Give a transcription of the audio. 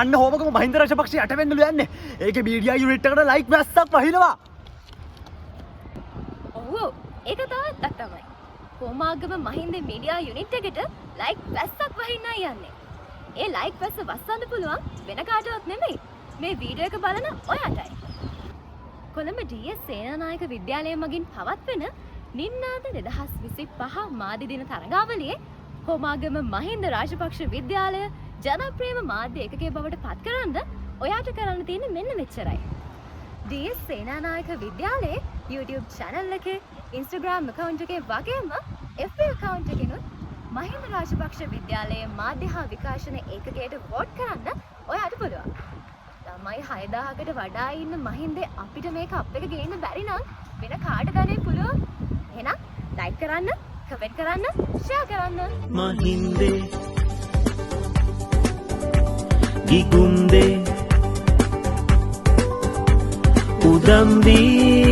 අන්න හොමකම මහින්ද රාජපක්ෂ යට වෙන්නලු යන්නේ. ඒකේ මීඩියා යුනිට් එකට ලයික් වැස්සක් වහිනවා. ඔව් ඒක තාත්තක් තමයි. හෝමාගම මහින්ද මීඩියා යුනිට් එකට ලයික් වැස්සක් වහින්නයි යන්නේ. ඒ ලයික් වැස්ස වස්සන්න පුළුවන් වෙන කාටවත් නෙමෙයි. මේ වීඩියෝ එක බලන ඔයාටයි. කොළඹ ඩී.එස්. සේනානායක විද්‍යාලය මගින් පවත්වන නින්නාද 2025 මාධ්‍ය දින තරගාවලියේ හෝමාගම මහින්ද රාජපක්ෂ විද්‍යාලය ජනප්‍රියම මාධ්‍ය ඒකකයේ බවට පත් කරන්න ඔයාට කරන්න තියෙන්නේ මෙන්න මෙච්චරයි. ඩී.එස්. සේනානායක විද්‍යාලයේ YouTube channel එකේ Instagram account එකේ වගේම FB account එකෙනුත් මහින්ද රාජපක්ෂ විද්‍යාලයේ මාධ්‍ය හා විකාශන ඒකකයට වෝට් කරන්න ඔයාට පුළුවන්. ළමයි 6000කට වඩා ඉන්න මහින්දේ අපිට මේක අප් එක ගේන්න බැරි නම් වෙන කාටද හරි පුළුවන්. එහෙනම් ලයික් කරන්න, කමෙන්ට් කරන්න, ෂෙයා කරන්න. මහින්දේ ගිගුම්දේ උදම්දී